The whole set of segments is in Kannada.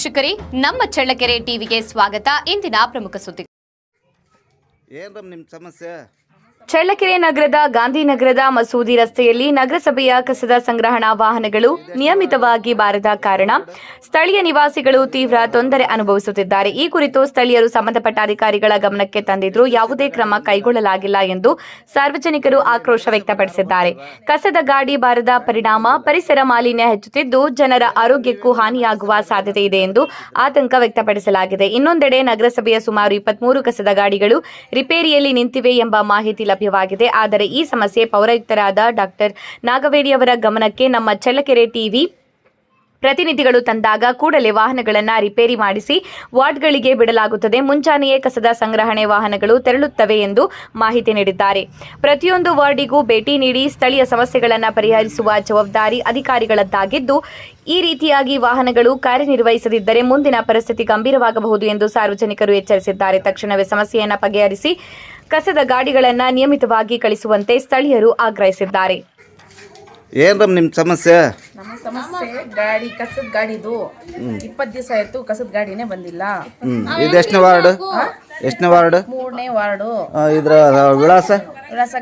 ವೀಕ್ಷಕರೇ, ನಮ್ಮ ಚಳ್ಳಕೆರೆ ಟಿವಿಗೆ ಸ್ವಾಗತ. ಇಂದಿನ ಪ್ರಮುಖ ಸುದ್ದಿ. ಏನ್ರಮ್ಮ ನಿಮ್ಮ ಸಮಸ್ಯೆ? ಚಳ್ಳಕೆರೆ ನಗರದ ಗಾಂಧಿನಗರದ ಮಸೂದಿ ರಸ್ತೆಯಲ್ಲಿ ನಗರಸಭೆಯ ಕಸದ ಸಂಗ್ರಹಣಾ ವಾಹನಗಳು ನಿಯಮಿತವಾಗಿ ಬಾರದ ಕಾರಣ ಸ್ಥಳೀಯ ನಿವಾಸಿಗಳು ತೀವ್ರ ತೊಂದರೆ ಅನುಭವಿಸುತ್ತಿದ್ದಾರೆ. ಈ ಕುರಿತು ಸ್ಥಳೀಯರು ಸಂಬಂಧಪಟ್ಟ ಅಧಿಕಾರಿಗಳ ಗಮನಕ್ಕೆ ತಂದಿದ್ದರೂ ಯಾವುದೇ ಕ್ರಮ ಕೈಗೊಳ್ಳಲಾಗಿಲ್ಲ ಎಂದು ಸಾರ್ವಜನಿಕರು ಆಕ್ರೋಶ ವ್ಯಕ್ತಪಡಿಸಿದ್ದಾರೆ. ಕಸದ ಗಾಡಿ ಬಾರದ ಪರಿಣಾಮ ಪರಿಸರ ಮಾಲಿನ್ಯ ಹೆಚ್ಚುತ್ತಿದ್ದು ಜನರ ಆರೋಗ್ಯಕ್ಕೂ ಹಾನಿಯಾಗುವ ಸಾಧ್ಯತೆ ಇದೆ ಎಂದು ಆತಂಕ ವ್ಯಕ್ತಪಡಿಸಲಾಗಿದೆ. ಇನ್ನೊಂದೆಡೆ ನಗರಸಭೆಯ ಸುಮಾರು 23 ಕಸದ ಗಾಡಿಗಳು ರಿಪೇರಿಯಲ್ಲಿ ನಿಂತಿವೆ ಎಂಬ ಮಾಹಿತಿ ಲಭ್ಯವಾಗಿದೆ. ಆದರೆ ಈ ಸಮಸ್ಯೆ ಪೌರಾಯುಕ್ತರಾದ ಡಾಕ್ಟರ್ ನಾಗವೇಡಿಯವರ ಗಮನಕ್ಕೆ ನಮ್ಮ ಚಳ್ಳಕೆರೆ ಟಿವಿ ಪ್ರತಿನಿಧಿಗಳು ತಂದಾಗ ಕೂಡಲೇ ವಾಹನಗಳನ್ನು ರಿಪೇರಿ ಮಾಡಿಸಿ ವಾರ್ಡ್ಗಳಿಗೆ ಬಿಡಲಾಗುತ್ತದೆ. ಮುಂಜಾನೆಯೇ ಕಸದ ಸಂಗ್ರಹಣೆ ವಾಹನಗಳು ತೆರಳುತ್ತವೆ ಎಂದು ಮಾಹಿತಿ ನೀಡಿದ್ದಾರೆ. ಪ್ರತಿಯೊಂದು ವಾರ್ಡಿಗೂ ಭೇಟಿ ನೀಡಿ ಸ್ಥಳೀಯ ಸಮಸ್ಯೆಗಳನ್ನು ಪರಿಹರಿಸುವ ಜವಾಬ್ದಾರಿ ಅಧಿಕಾರಿಗಳದ್ದಾಗಿದ್ದು, ಈ ರೀತಿಯಾಗಿ ವಾಹನಗಳು ಕಾರ್ಯನಿರ್ವಹಿಸದಿದ್ದರೆ ಮುಂದಿನ ಪರಿಸ್ಥಿತಿ ಗಂಭೀರವಾಗಬಹುದು ಎಂದು ಸಾರ್ವಜನಿಕರು ಎಚ್ಚರಿಸಿದ್ದಾರೆ. ತಕ್ಷಣವೇ ಸಮಸ್ಯೆಯನ್ನು ಬಗೆಹರಿಸಿ ಕಸದ ಗಾಡಿಗಳನ್ನು ನಿಯಮಿತವಾಗಿ ಕಳಿಸುವಂತೆ ಸ್ಥಳೀಯರು ಆಗ್ರಹಿಸಿದ್ದಾರೆ. ಏನ್ರಮ್ಮ ನಿಮ್ಮ ಸಮಸ್ಯೆ? ನಮ್ಮ ಸಮಸ್ಯೆ ಗಾಡಿ ಕಸದ ಗಾಡಿದು 20 ದಿವಸ ಆಯ್ತು, ಕಸದ ಗಾಡಿನೇ ಬಂದಿಲ್ಲ. ಇದು ಎಷ್ಟನೇ ವಾರ್ಡ್? ಎಷ್ಟನೇ ವಾರ್ಡ್? 3ನೇ ವಾರ್ಡು. ಇದ್ರ ವಿಳಾಸ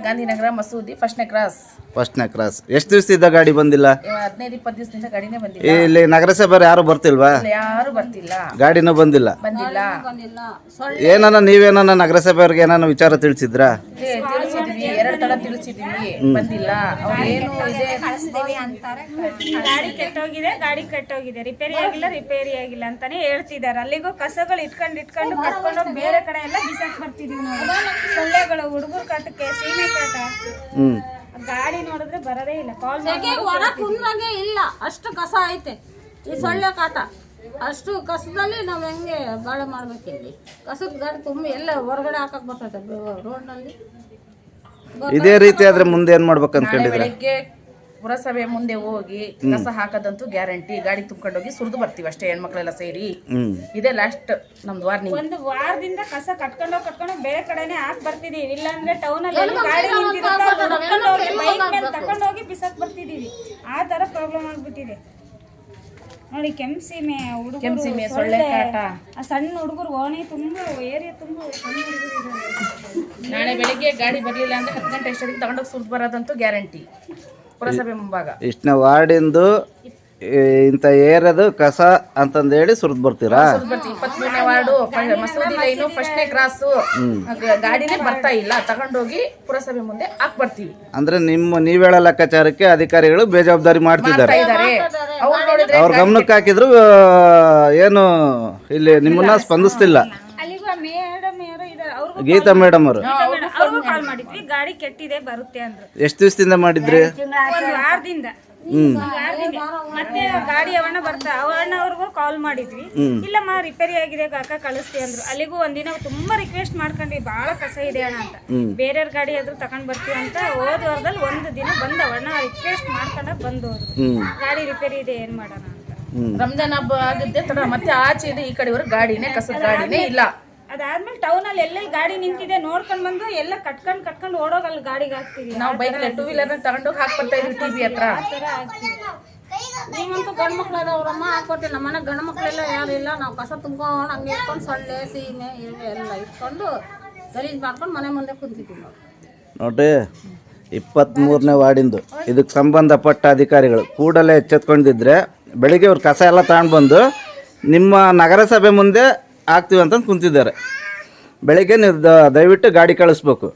ಗಾಂಧಿನಗರ ಮಸೂದಿ ಫಸ್ಟ್ನೇ ಕ್ರಾಸ್. ಎಷ್ಟು ದಿವಸದಿಂದ ಗಾಡಿ ಬಂದಿಲ್ಲ? 15-20 ದಿವಸದಿಂದ ಗಾಡಿನೇ ಬಂದಿಲ್ಲ. ಇಲ್ಲಿ ನಗರಸಭೆ ಯಾರು ಬರ್ತಿಲ್ವಾ? ಯಾರು ಬರ್ತಿಲ್ಲ, ಗಾಡಿನೂ ಬಂದಿಲ್ಲ. ಏನನ್ನ ನೀವೇನ ನಗರಸಭೆಯವ್ರಿಗೆ ಏನಾನ ವಿಚಾರ ತಿಳಿಸಿದ್ರಾ? ತಿಳಿಸಿದ್ವಿ, 2 ತಡ ತಿಳಿಸಿದ್ವಿ, ಬಂದಿಲ್ಲ. ಅವ್ರೇನು ಇದೆ ಗಾಡಿ ಕೆಟ್ಟೋಗಿದೆ, ರಿಪೇರಿ ಆಗಿಲ್ಲ ಅಂತಾನೆ ಹೇಳ್ತಿದ್ದಾರೆ. ಅಲ್ಲಿಗೂ ಕಸಗಳು ಇಟ್ಕೊಂಡು ಕರ್ಕೊಂಡೋಗಿ ಬೇರೆ ಕಡೆ ಎಲ್ಲ ಬಿಸಾಕ್ ಬರ್ತಿದೀವಿ ನಾವು. ಸೊಳ್ಳೆಗಳು, ಹುಡುಗರ ಕಾಟಕ್ಕೆ ಸೀಮೆ ಕಾಟ, ಗಾಡಿ ನೋಡಿದ್ರೆ ಬರೋದೇ ಇಲ್ಲ. ಹೊರ ಕುಂದ್ರಂಗೆ ಇಲ್ಲ, ಅಷ್ಟು ಕಸ ಐತೆ ಈ ಸೊಳ್ಳೆ ಕಾಟ. ಅಷ್ಟು ಕಸದಲ್ಲಿ ನಾವು ಹೆಂಗೆ ಬಾಳೆ ಮಾಡ್ಬೇಕಿಲ್ಲಿ? ಕಸದ ಗಾಡಿ ತುಂಬ ಎಲ್ಲ ಹೊರಗಡೆ ಹಾಕಕ್ ಬರ್ತೈತೆ ರೋಡ್ನಲ್ಲಿ. ಇದೇ ರೀತಿ ಆದ್ರೆ ಮುಂದೆ ಏನ್ ಮಾಡ್ಬೇಕು ಅನ್ಕೊಂಡಿದ್ರೆ? ಬೆಳಿಗ್ಗೆ ಪುರಸಭೆ ಮುಂದೆ ಹೋಗಿ ಕಸ ಹಾಕದಂತೂ ಗ್ಯಾರಂಟಿ. ಗಾಡಿ ತುಂಬ್ಕೊಂಡೋಗಿ ಸುರಿದು ಬರ್ತೀವಿ ಅಷ್ಟೇ, ಹೆಣ್ಮಕ್ಳೆಲ್ಲ ಸೇರಿ. ಇದೇ ಲಾಸ್ಟ್ ನಮ್ದು ವಾರ್ನಿಂಗ್. ಒಂದು ವಾರದಿಂದ ಕಸ ಕಟ್ಕೊಂಡೋಗಿ ಬೇರೆ ಕಡೆನೆ ಹಾಕ್ ಬರ್ತಿದೀವಿ. ಇಲ್ಲಾಂದ್ರೆ ಟೌನ್ ಅಲ್ಲಿ ಗಾಡಿ ಬೈಕ್ ಮೇಲೆ ತಕೊಂಡೋಗಿ ಬಿಸಾಕ್ ಬರ್ತಿದೀವಿ. ಆ ತರ ಪ್ರಾಬ್ಲಮ್ ಆಗ್ಬಿಟ್ಟಿದೆ ನೋಡಿ. ಕೆಂಪ್ಸೀಮೆ ಹುಡುಗರು, ಸೊಳ್ಳೆ ಕಾಟ, ಆ ಸಣ್ಣ ಹುಡುಗರು ಓಣಿ ತುಂಬಾ ಏರಿಯಾ ತುಂಬಾ ಸಣ್ಣ ಹುಡುಗರು ಇದ್ದಾರೆ. ನಾಳೆ ಬೆಳಿಗ್ಗೆ ಗಾಡಿ ಬರ್ಲಿಲ್ಲ ಅಂದ್ರೆ 10 ಗಂಟೆ ಅಷ್ಟೊತ್ತಿಗೆ ತಗೊಂಡೋಗಿ ಸುರಿದು ಬರೋದಂತೂ ಗ್ಯಾರಂಟಿ ಪುರಸಭೆ ಮುಂಭಾಗ. ಇಷ್ಟನೇ ವಾರ್ಡಿಂದು ಇಂಥ ಏರಿಯಾದು ಕಸ ಅಂತಂದೇಳಿ ಸುರಿದು ಬರ್ತೀರಾ? 23ನೇ ವಾರ್ಡು ಮಸೂದಿ ಲೈನು ಫಸ್ಟ್ನೇ ಕ್ರಾಸು. ಗಾಡಿನೇ ಬರ್ತಾ ಇಲ್ಲ, ತಗೊಂಡೋಗಿ ಪುರಸಭೆ ಮುಂದೆ ಹಾಕ್ ಬರ್ತೀವಿ. ಅಂದ್ರೆ ನೀವ್ ಹೇಳೋ ಲೆಕ್ಕಾಚಾರಕ್ಕೆ ಅಧಿಕಾರಿಗಳು ಬೇಜವಾಬ್ದಾರಿ ಮಾಡ್ತಿದ್ದಾರೆ. ಅವ್ರ ಗಮನಕ್ಕೆ ಹಾಕಿದ್ರು ಏನು ಇಲ್ಲಿ ನಿಮ್ಮನ್ನ ಸ್ಪಂದಿಸ್ತಿಲ್ಲ. ಗೀತಾ ಮೇಡಮ್ ಅವರು ಕಾಲ್ ಮಾಡಿದ್ವಿ, ಗಾಡಿ ಕೆಟ್ಟಿದೆ ಬರುತ್ತೆ ಅಂದ್ರು. ಎಷ್ಟು ದಿವಸದಿಂದ ಮಾಡಿದ್ರಿ? ಒಂದು ವಾರದಿಂದ. ಮತ್ತೆ ಗಾಡಿ ಅವಣ್ಣ ಅವ್ರಿಗೂ ಕಾಲ್ ಮಾಡಿದ್ವಿ. ಇಲ್ಲಮ್ಮ ರಿಪೇರಿ ಆಗಿದೆ ಕಾಕ ಕಳಿಸ್ತೀವಿ ಅಂದ್ರು. ಅಲ್ಲಿಗೂ ಒಂದಿನ ತುಂಬಾ ರಿಕ್ವೆಸ್ಟ್ ಮಾಡ್ಕೊಂಡ್ವಿ, ಬಹಳ ಕಸ ಇದೆ ಅಣ್ಣ ಅಂತ. ಬೇರೆಯವ್ರ ಗಾಡಿ ಆದ್ರೂ ತಕೊಂಡ್ ಬರ್ತೀವಿ ಅಂತ ಹೋದ ವಾರದಲ್ಲಿ ಒಂದು ದಿನ ಬಂದವಣ್ಣ ರಿಕ್ವೆಸ್ಟ್ ಮಾಡ್ಕೊಂಡಾಗ ಬಂದೋದ್ರು. ಗಾಡಿ ರಿಪೇರಿ ಇದೆ, ಏನ್ ಮಾಡೋಣ ಅಂತ. ರಂಜಾನ್ ಹಬ್ಬ ಆಗಿದ್ದೆ ತಡ, ಮತ್ತೆ ಆಚೆ ಇದೆ, ಈ ಕಡೆವರೆಗೆ ಗಾಡಿನೇ ಕಸದ ಗಾಡಿನೇ ಇಲ್ಲ. ಅದಾದ್ಮೇಲೆ ಟೌನ್ ಅಲ್ಲಿ ಎಲ್ಲ ಗಾಡಿ ನಿಂತಿದೆ ನೋಡ್ಕೊಂಡ್ ಬಂದು ಎಲ್ಲ ಕಟ್ಕೊಂಡ್ ಓಡೋಗಲ್ಲ ಗಾಡಿಗೆ ಹಾಕ್ತಿವಿ. ನಾವು ಬೈಕ್ 2 ವೀಲರ್ ತಗೊಂಡೋಗಿ ಹಾಕ್ ಬರ್ತಾ ಇದ್ವಿ ಟಿವಿ ಹತ್ರ. ನೀವಂತೂ ಗಂಡು ಮಕ್ಳು ಅದಾವ್ರಮ್ಮ, ಹಾಕೊಡ್ತೀವಿ. ನಮ್ಮ ಮನೆ ಗಂಡು ಮಕ್ಳೆಲ್ಲ ಯಾರು ಇಲ್ಲ. ನಾವು ಕಸ ತುಂಬ್ಕೊಂಡು ಹಂಗೆ ಇಟ್ಕೊಂಡು ಸೊಳ್ಳೆ ಸೀಮೆ ಎಲ್ಲ ಇಟ್ಕೊಂಡು ಗಲೀಜ್ ಮಾಡ್ಕೊಂಡು ಮನೆ ಮುಂದೆ ಕುಂತಿದ್ವಿ ನಾವು. ನೋಡ್ರಿ, 23ನೇ ವಾರ್ಡಿಂದು ಇದಕ್ಕೆ ಸಂಬಂಧಪಟ್ಟ ಅಧಿಕಾರಿಗಳು ಕೂಡಲೇ ಎಚ್ಚೆತ್ಕೊಂಡಿದ್ರೆ ಬೆಳಿಗ್ಗೆ ಅವ್ರು ಕಸ ಎಲ್ಲ ತಗೊಂಡು ಬಂದು ನಿಮ್ಮ ನಗರಸಭೆ ಮುಂದೆ ಹಾಕ್ತೀವಿ ಅಂತ ಕುಂತಿದ್ದಾರೆ. ಬೆಳಿಗ್ಗೆ ನೀವು ದಯವಿಟ್ಟು ಗಾಡಿ ಕಳಿಸ್ಬೇಕು.